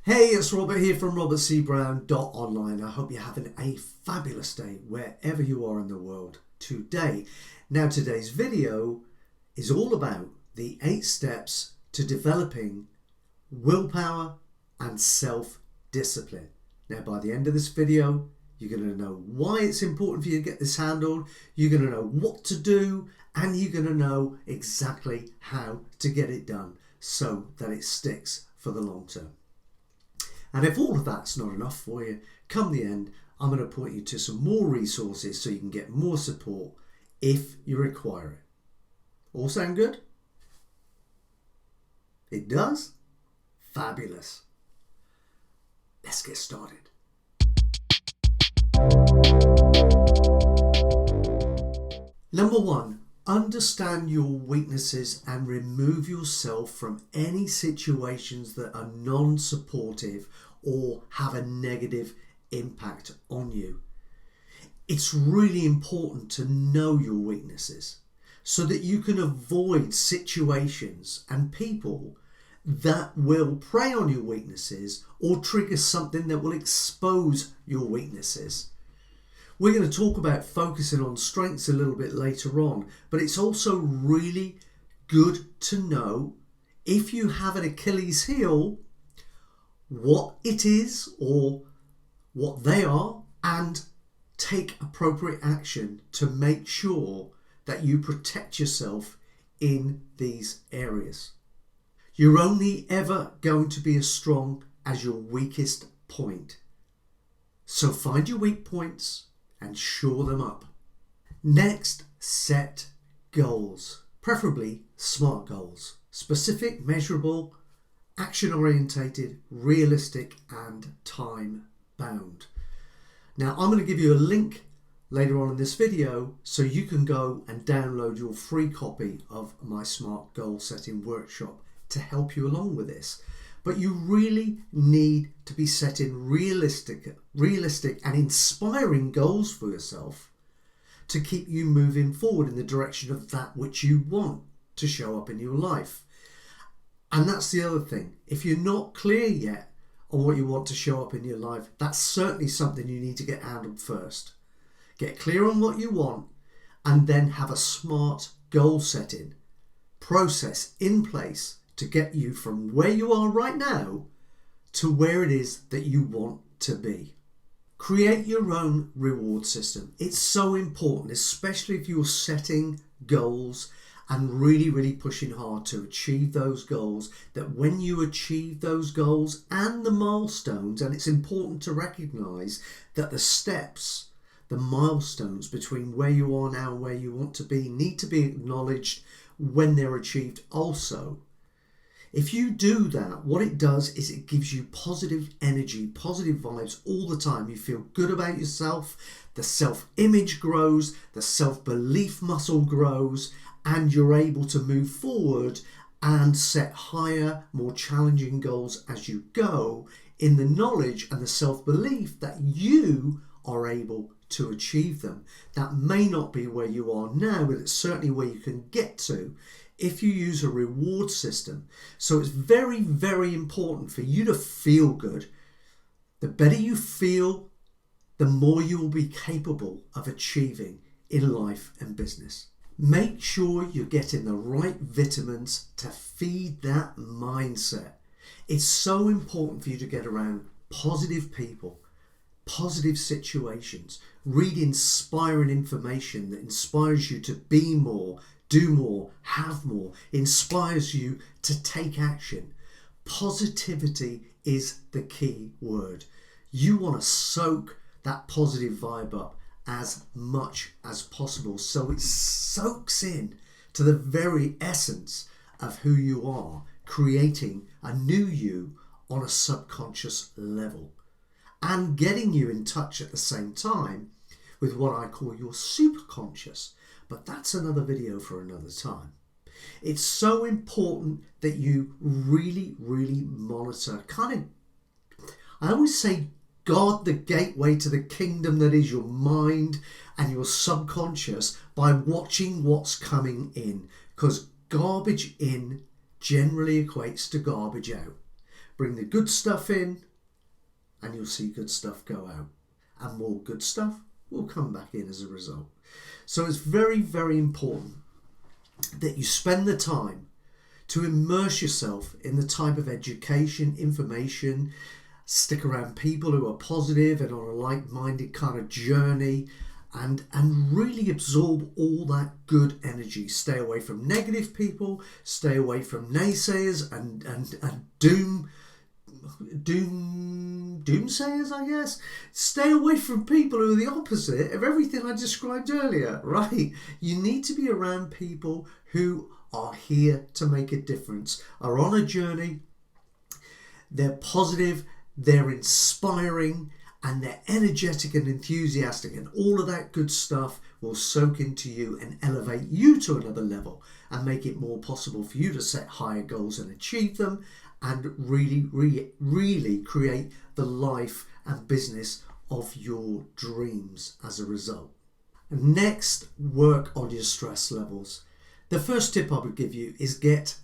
Hey, it's Robert here from robertcbrown.online. I hope you're having a fabulous day wherever you are in the world today. Now, today's video is all about the 8 steps to developing willpower and self-discipline. Now, by the end of this video, you're going to know why it's important for you to get this handled, you're going to know what to do, and you're going to know exactly how to get it done so that it sticks for the long term. And if all of that's not enough for you, come the end, I'm going to point you to some more resources so you can get more support if you require it. All sound good? It does? Fabulous. Let's get started. Number 1, understand your weaknesses and remove yourself from any situations that are non-supportive or have a negative impact on you. It's really important to know your weaknesses so that you can avoid situations and people that will prey on your weaknesses or trigger something that will expose your weaknesses. We're going to talk about focusing on strengths a little bit later on, but it's also really good to know if you have an Achilles heel, what it is or what they are, and take appropriate action to make sure that you protect yourself in these areas. You're only ever going to be as strong as your weakest point. So find your weak points and shore them up. Next, set goals, preferably SMART goals. Specific, measurable, action-orientated, realistic, and time-bound. Now, I'm going to give you a link later on in this video so you can go and download your free copy of my SMART goal setting workshop to help you along with this. But you really need to be setting realistic and inspiring goals for yourself to keep you moving forward in the direction of that which you want to show up in your life. And that's the other thing. If you're not clear yet on what you want to show up in your life, that's certainly something you need to get handled first. Get clear on what you want and then have a SMART goal setting process in place to get you from where you are right now to where it is that you want to be. Create your own reward system. It's so important, especially if you're setting goals and really pushing hard to achieve those goals, that when you achieve those goals and the milestones, and it's important to recognize that the steps, the milestones between where you are now and where you want to be need to be acknowledged when they're achieved also. If you do that, what it does is it gives you positive energy, positive vibes all the time. You feel good about yourself, the self-image grows, the self-belief muscle grows, and you're able to move forward and set higher, more challenging goals as you go in the knowledge and the self-belief that you are able to achieve them. That may not be where you are now, but it's certainly where you can get to if you use a reward system. So it's very important for you to feel good. The better you feel, the more you will be capable of achieving in life and business. Make sure you're getting the right vitamins to feed that mindset. It's so important for you to get around positive people, positive situations, read inspiring information that inspires you to be more, do more, have more, inspires you to take action. Positivity is the key word. You want to soak that positive vibe up as much as possible so it soaks in to the very essence of who you are, creating a new you on a subconscious level and getting you in touch at the same time with what I call your superconscious. But that's another video for another time. It's so important that you really monitor, I always say guard the gateway to the kingdom that is your mind and your subconscious by watching what's coming in, because garbage in generally equates to garbage out. Bring the good stuff in and you'll see good stuff go out. And more good stuff will come back in as a result. So it's very, very important that you spend the time to immerse yourself in the type of education, information, stick around people who are positive and on a like-minded kind of journey, and really absorb all that good energy. Stay away from negative people, stay away from naysayers and doomsayers, I guess. Stay away from people who are the opposite of everything I described earlier, right? You need to be around people who are here to make a difference, are on a journey, they're positive, they're inspiring, and they're energetic and enthusiastic, and all of that good stuff will soak into you and elevate you to another level and make it more possible for you to set higher goals and achieve them, and really create the life and business of your dreams as a result. Next, work on your stress levels. The first tip I would give you is get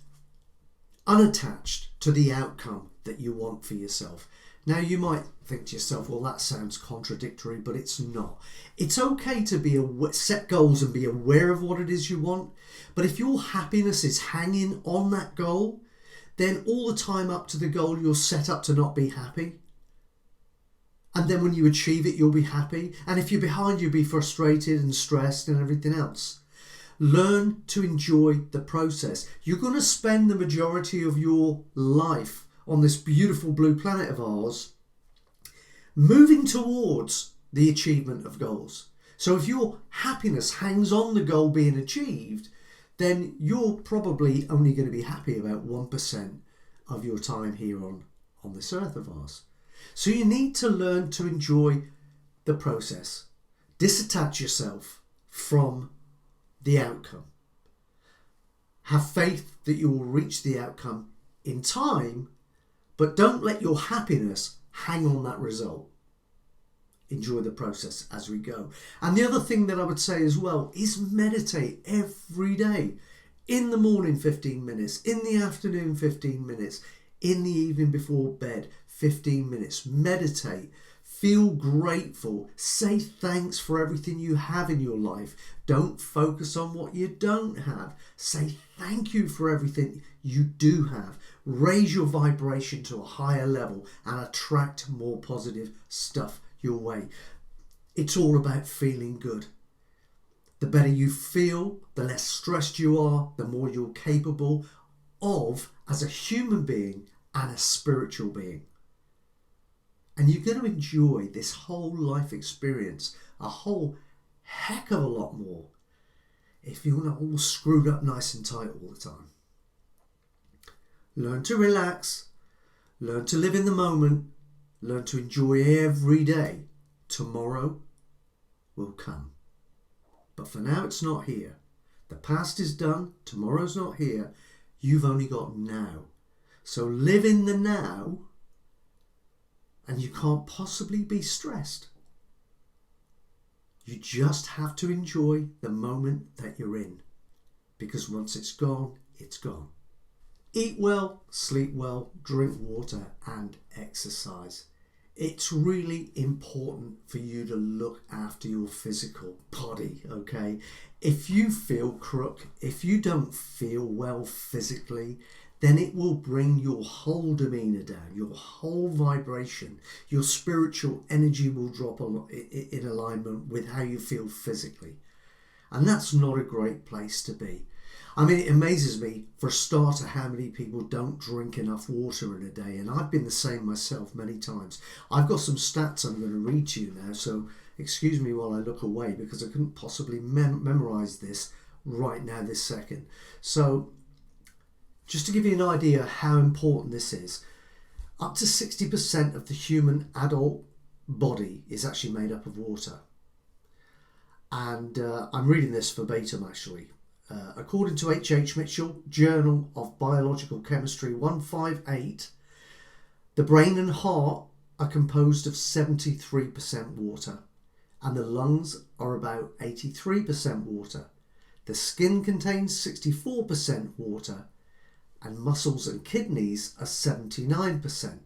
unattached to the outcome that you want for yourself. Now, you might think to yourself, well, that sounds contradictory, but it's not. It's okay to set goals and be aware of what it is you want, but if your happiness is hanging on that goal, then all the time up to the goal, you're set up to not be happy. And then when you achieve it, you'll be happy. And if you're behind, you'll be frustrated and stressed and everything else. Learn to enjoy the process. You're going to spend the majority of your life on this beautiful blue planet of ours moving towards the achievement of goals. So if your happiness hangs on the goal being achieved, then you're probably only going to be happy about 1% of your time here on this earth of ours. So you need to learn to enjoy the process. Disattach yourself from the outcome. Have faith that you will reach the outcome in time, but don't let your happiness hang on that result. Enjoy the process as we go. And the other thing that I would say as well is meditate every day. In the morning, 15 minutes. In the afternoon, 15 minutes. In the evening before bed, 15 minutes. Meditate. Feel grateful. Say thanks for everything you have in your life. Don't focus on what you don't have. Say thank you for everything you do have. Raise your vibration to a higher level and attract more positive stuff your way. It's all about feeling good. The better you feel, the less stressed you are, the more you're capable of as a human being and a spiritual being. And you're going to enjoy this whole life experience a whole heck of a lot more if you're not all screwed up nice and tight all the time. Learn to relax, learn to live in the moment, learn to enjoy every day. Tomorrow will come. But for now, it's not here. The past is done, tomorrow's not here. You've only got now. So live in the now, and you can't possibly be stressed. You just have to enjoy the moment that you're in, because once it's gone, it's gone. Eat well, sleep well, drink water and exercise. It's really important for you to look after your physical body, okay? If you feel crook, if you don't feel well physically, then it will bring your whole demeanour down, your whole vibration, your spiritual energy will drop in alignment with how you feel physically. And that's not a great place to be. I mean, it amazes me, for a starter, how many people don't drink enough water in a day. And I've been the same myself many times. I've got some stats I'm going to read to you now, so excuse me while I look away, because I couldn't possibly memorise this right now, this second. So, just to give you an idea how important this is, up to 60% of the human adult body is actually made up of water. And I'm reading this verbatim, actually. According to H. Mitchell, Journal of Biological Chemistry 158, the brain and heart are composed of 73% water, and the lungs are about 83% water. The skin contains 64% water, and muscles and kidneys are 79%.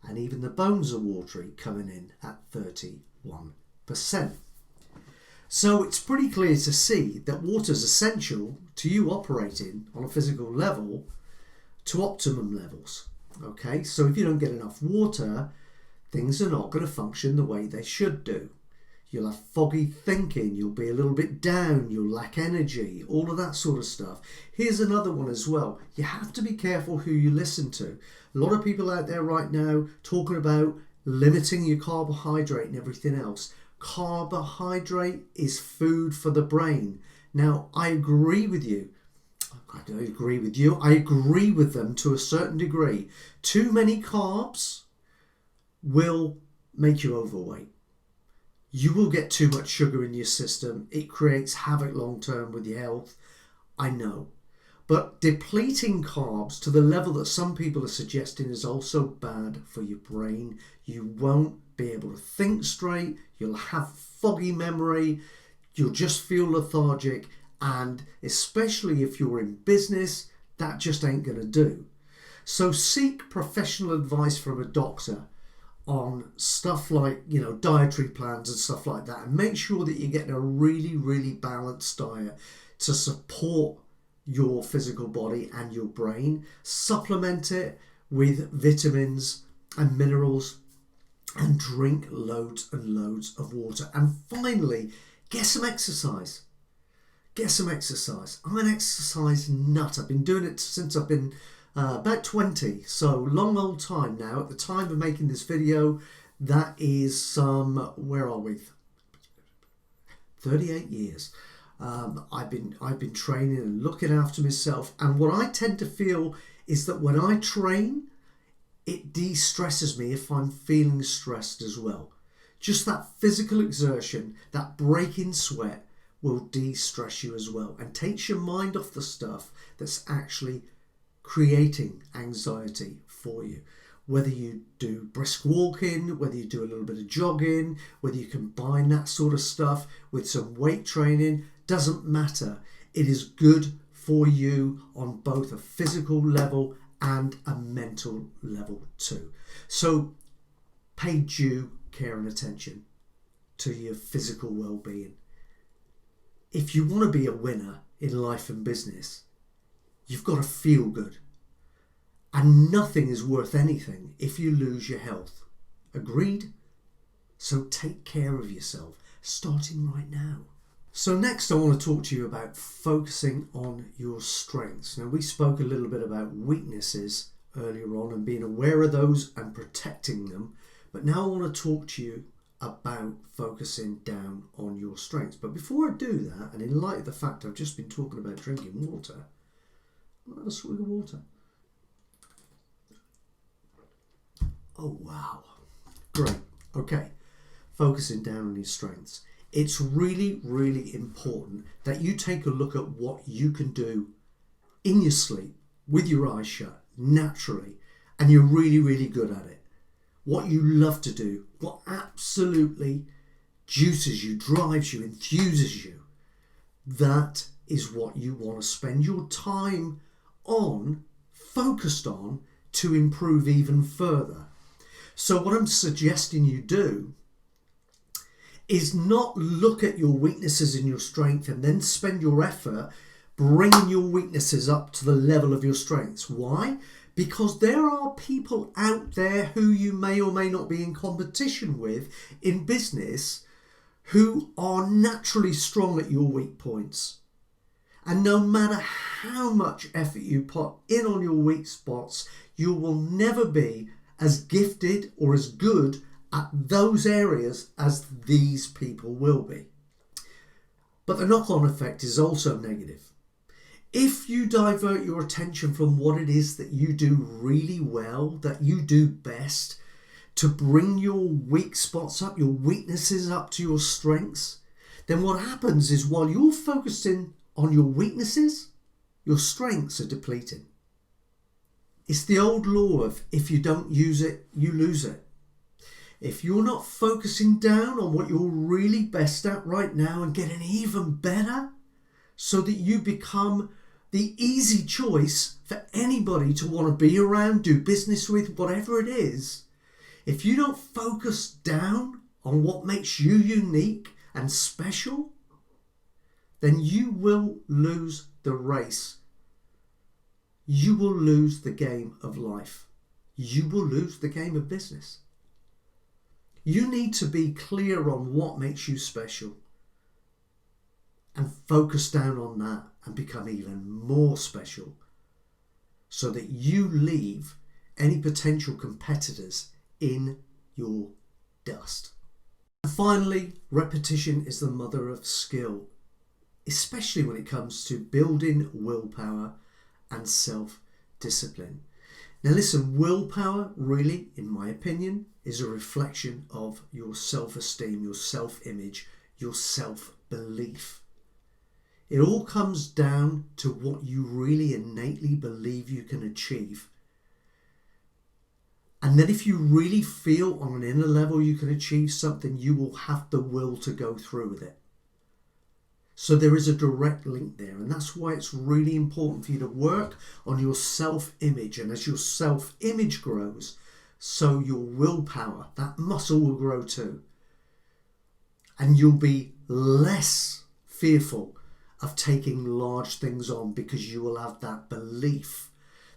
And even the bones are watery, coming in at 31%. So it's pretty clear to see that water is essential to you operating on a physical level to optimum levels. Okay, so if you don't get enough water, things are not going to function the way they should do. You'll have foggy thinking, you'll be a little bit down, you'll lack energy, all of that sort of stuff. Here's another one as well. You have to be careful who you listen to. A lot of people out there right now talking about limiting your carbohydrate and everything else. Carbohydrate is food for the brain. Now, I agree with you. I don't agree with you. I agree with them to a certain degree. Too many carbs will make you overweight. You will get too much sugar in your system. It creates havoc long term with your health. I know. But depleting carbs to the level that some people are suggesting is also bad for your brain. You won't be able to think straight. You'll have foggy memory. You'll just feel lethargic. And especially if you're in business, that just ain't going to do. So seek professional advice from a doctor on stuff like, dietary plans and stuff like that. And make sure that you're getting a really, really balanced diet to support your physical body and your brain. Supplement it with vitamins and minerals and drink loads and loads of water. And finally, get some exercise. Get some exercise. I'm an exercise nut. I've been doing it since I've been about 20, so long old time now. At the time of making this video, that is where are we? 38 years. I've been training and looking after myself, and what I tend to feel is that when I train, it de-stresses me if I'm feeling stressed as well. Just that physical exertion, that breaking sweat will de-stress you as well and takes your mind off the stuff that's actually creating anxiety for you. Whether you do brisk walking, whether you do a little bit of jogging, whether you combine that sort of stuff with some weight training, doesn't matter. It is good for you on both a physical level and a mental level too. So pay due care and attention to your physical well-being. If you want to be a winner in life and business, you've got to feel good. And nothing is worth anything if you lose your health. Agreed? So take care of yourself, starting right now. So next I want to talk to you about focusing on your strengths. Now, we spoke a little bit about weaknesses earlier on and being aware of those and protecting them. But now I want to talk to you about focusing down on your strengths. But before I do that, and in light of the fact I've just been talking about drinking water, I'll have a swig of water. Oh wow, great. Okay, focusing down on your strengths. It's really, really important that you take a look at what you can do in your sleep with your eyes shut naturally, and you're really, really good at it. What you love to do, what absolutely juices you, drives you, enthuses you, that is what you want to spend your time on, focused on, to improve even further. So what I'm suggesting you do is not look at your weaknesses and your strength and then spend your effort bringing your weaknesses up to the level of your strengths. Why? Because there are people out there who you may or may not be in competition with in business who are naturally strong at your weak points. And no matter how much effort you put in on your weak spots, you will never be as gifted or as good at those areas as these people will be. But the knock-on effect is also negative. If you divert your attention from what it is that you do really well, that you do best, to bring your weak spots up, your weaknesses up to your strengths, then what happens is while you're focusing on your weaknesses, your strengths are depleting. It's the old law of if you don't use it, you lose it. If you're not focusing down on what you're really best at right now and getting even better so that you become the easy choice for anybody to want to be around, do business with, whatever it is. If you don't focus down on what makes you unique and special, then you will lose the race. You will lose the game of life. You will lose the game of business. You need to be clear on what makes you special and focus down on that and become even more special so that you leave any potential competitors in your dust. And finally, repetition is the mother of skill, especially when it comes to building willpower and self-discipline. Now listen, willpower really, in my opinion, is a reflection of your self-esteem, your self-image, your self-belief. It all comes down to what you really innately believe you can achieve. And then if you really feel on an inner level you can achieve something, you will have the will to go through with it. So there is a direct link there, and that's why it's really important for you to work on your self-image. And as your self-image grows, so your willpower, that muscle will grow too. And you'll be less fearful of taking large things on because you will have that belief,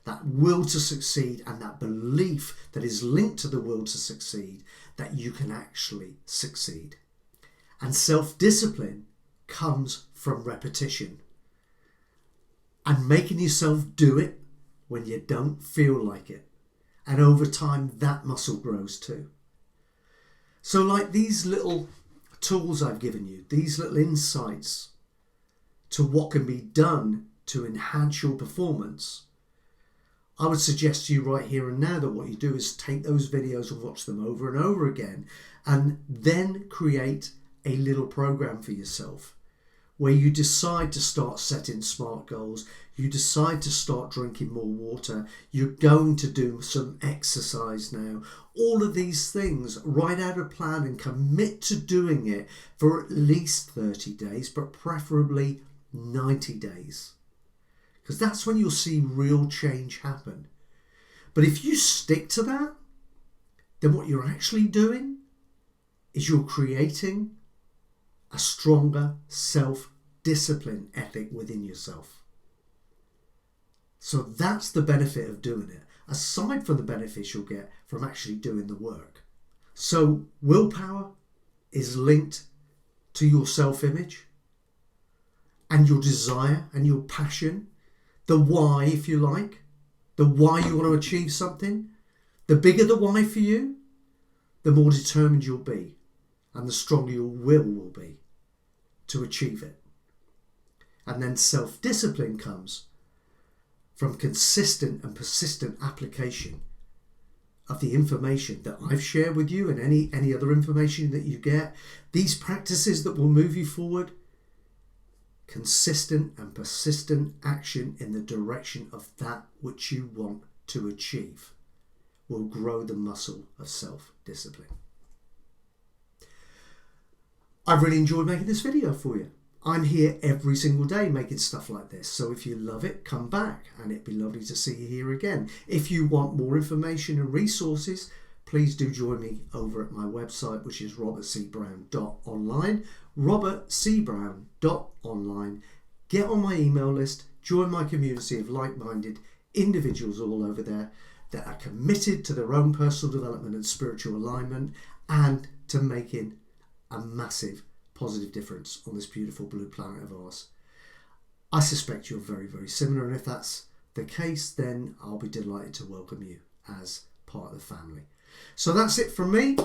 that will to succeed, and that belief that is linked to the will to succeed, that you can actually succeed. And self-discipline comes from repetition and making yourself do it when you don't feel like it. And over time, that muscle grows too. So like these little tools I've given you, these little insights to what can be done to enhance your performance, I would suggest to you right here and now that what you do is take those videos and watch them over and over again, and then create a little program for yourself where you decide to start setting smart goals, you decide to start drinking more water, you're going to do some exercise now. All of these things, write out a plan and commit to doing it for at least 30 days, but preferably 90 days. Because that's when you'll see real change happen. But if you stick to that, then what you're actually doing is you're creating a stronger self-discipline ethic within yourself. So that's the benefit of doing it, aside from the benefits you'll get from actually doing the work. So willpower is linked to your self-image and your desire and your passion, the why, if you like, the why you want to achieve something. The bigger the why for you, the more determined you'll be and the stronger your will be to achieve it. And then self-discipline comes from consistent and persistent application of the information that I've shared with you and any other information that you get. These practices that will move you forward, consistent and persistent action in the direction of that which you want to achieve will grow the muscle of self-discipline. I've really enjoyed making this video for you. I'm here every single day making stuff like this. So if you love it, come back and it'd be lovely to see you here again. If you want more information and resources, please do join me over at my website, which is robertcbrown.online. robertcbrown.online. Get on my email list, join my community of like-minded individuals all over there that are committed to their own personal development and spiritual alignment and to making a massive positive difference on this beautiful blue planet of ours. I suspect you're very, very similar, and if that's the case, then I'll be delighted to welcome you as part of the family. So that's it from me.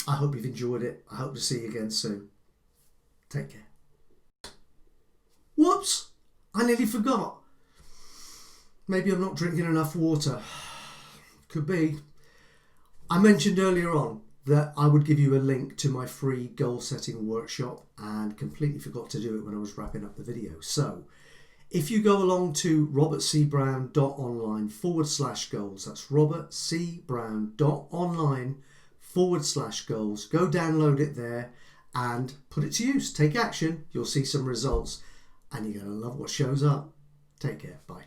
I hope you've enjoyed it. I hope to see you again soon. Take care. Whoops! I nearly forgot. Maybe I'm not drinking enough water. Could be. I mentioned earlier on that I would give you a link to my free goal setting workshop and completely forgot to do it when I was wrapping up the video. So if you go along to robertcbrown.online/goals, that's robertcbrown.online/goals, go download it there and put it to use. Take action. You'll see some results and you're going to love what shows up. Take care. Bye.